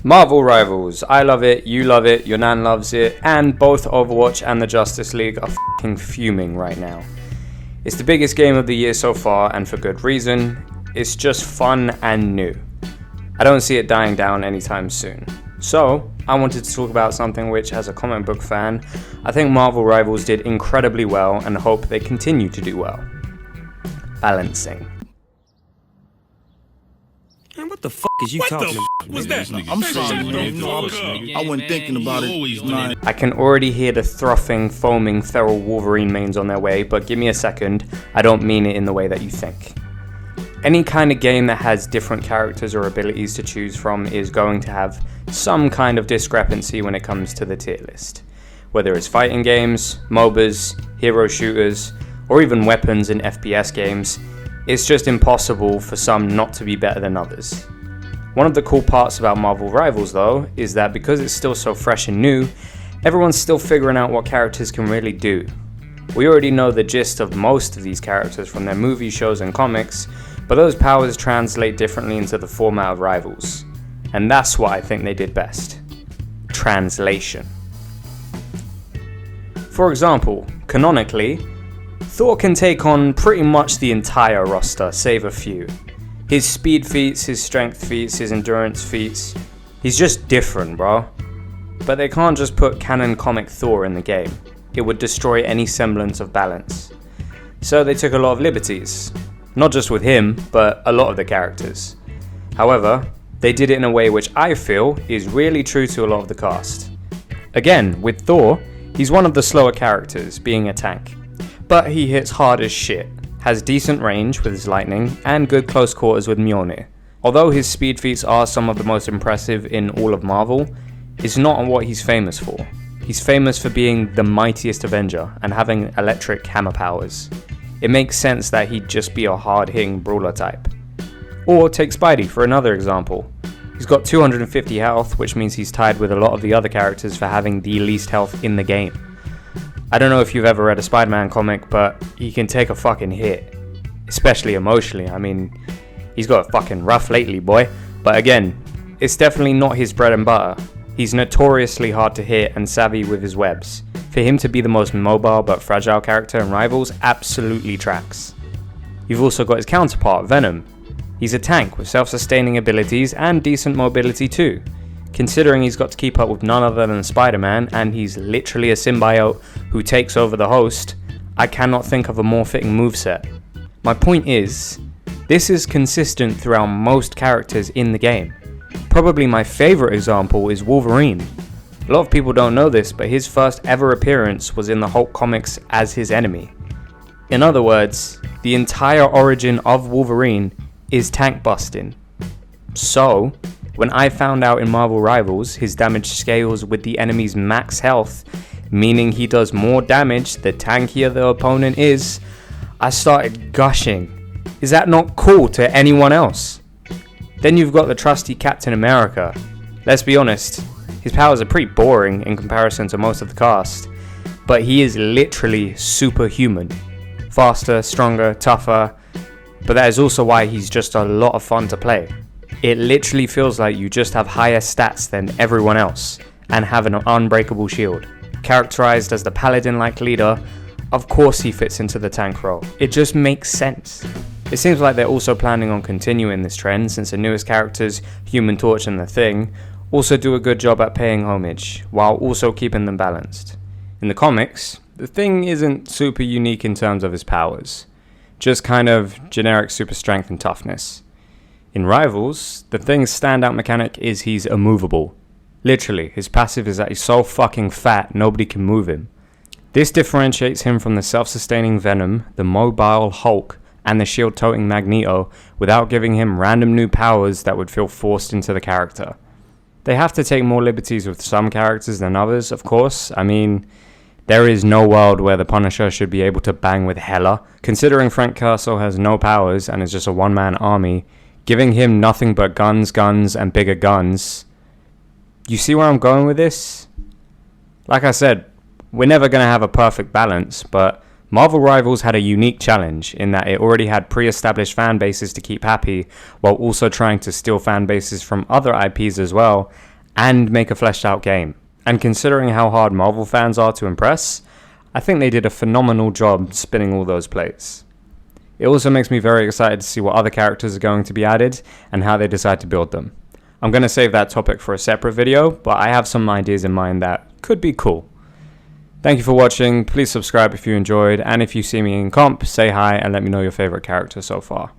Marvel Rivals. I love it, you love it, your nan loves it, and both Overwatch and the Justice League are f***ing fuming right now. It's the biggest game of the year so far, and for good reason. It's just fun and new. I don't see it dying down anytime soon. So, I wanted to talk about something which, as a comic book fan, I think Marvel Rivals did incredibly well and hope they continue to do well. Balancing. Man, what the fuck is you talking about? What's that? I'm sorry, man. I wasn't thinking about it. I can already hear the frothing, foaming feral Wolverine mains on their way, but give me a second, I don't mean it in the way that you think. Any kind of game that has different characters or abilities to choose from is going to have some kind of discrepancy when it comes to the tier list. Whether it's fighting games, MOBAs, hero shooters, or even weapons in FPS games, it's just impossible for some not to be better than others. One of the cool parts about Marvel Rivals though, is that because it's still so fresh and new, everyone's still figuring out what characters can really do. We already know the gist of most of these characters from their movie shows and comics, but those powers translate differently into the format of Rivals. And that's what I think they did best. Translation. For example, canonically, Thor can take on pretty much the entire roster, save a few. His speed feats, his strength feats, his endurance feats, he's just different, bro. But they can't just put canon comic Thor in the game. It would destroy any semblance of balance. So they took a lot of liberties. Not just with him, but a lot of the characters. However, they did it in a way which I feel is really true to a lot of the cast. Again, with Thor, he's one of the slower characters, being a tank. But he hits hard as shit, has decent range with his lightning, and good close quarters with Mjolnir. Although his speed feats are some of the most impressive in all of Marvel, it's not what he's famous for. He's famous for being the mightiest Avenger and having electric hammer powers. It makes sense that he'd just be a hard-hitting brawler type. Or take Spidey for another example. He's got 250 health, which means he's tied with a lot of the other characters for having the least health in the game. I don't know if you've ever read a Spider-Man comic, but he can take a fucking hit. Especially emotionally, I mean, he's got fucking rough lately, boy. But again, it's definitely not his bread and butter. He's notoriously hard to hit and savvy with his webs. For him to be the most mobile but fragile character in Rivals absolutely tracks. You've also got his counterpart, Venom. He's a tank with self-sustaining abilities and decent mobility too. Considering he's got to keep up with none other than Spider-Man and he's literally a symbiote who takes over the host, I cannot think of a more fitting moveset. My point is, this is consistent throughout most characters in the game. Probably my favourite example is Wolverine. A lot of people don't know this, but his first ever appearance was in the Hulk comics as his enemy. In other words, the entire origin of Wolverine is tank busting. So, when I found out in Marvel Rivals his damage scales with the enemy's max health, meaning he does more damage the tankier the opponent is, I started gushing. Is that not cool to anyone else? Then you've got the trusty Captain America. Let's be honest, his powers are pretty boring in comparison to most of the cast, but he is literally superhuman. Faster, stronger, tougher, but that is also why he's just a lot of fun to play. It literally feels like you just have higher stats than everyone else and have an unbreakable shield. Characterized as the paladin-like leader, of course he fits into the tank role. It just makes sense. It seems like they're also planning on continuing this trend since the newest characters, Human Torch and The Thing, also do a good job at paying homage, while also keeping them balanced. In the comics, The Thing isn't super unique in terms of his powers, just kind of generic super strength and toughness. In Rivals, The Thing's standout mechanic is he's immovable. Literally, his passive is that he's so fucking fat nobody can move him. This differentiates him from the self-sustaining Venom, the mobile Hulk, and the shield-toting Magneto without giving him random new powers that would feel forced into the character. They have to take more liberties with some characters than others, of course. I mean, there is no world where the Punisher should be able to bang with Hela. Considering Frank Castle has no powers and is just a one-man army, giving him nothing but guns, and bigger guns. You see where I'm going with this? Like I said, we're never going to have a perfect balance, but Marvel Rivals had a unique challenge in that it already had pre-established fan bases to keep happy, while also trying to steal fan bases from other IPs as well, and make a fleshed out game. And considering how hard Marvel fans are to impress, I think they did a phenomenal job spinning all those plates. It also makes me very excited to see what other characters are going to be added and how they decide to build them. I'm going to save that topic for a separate video, but I have some ideas in mind that could be cool. Thank you for watching, please subscribe if you enjoyed, and if you see me in comp, say hi and let me know your favorite character so far.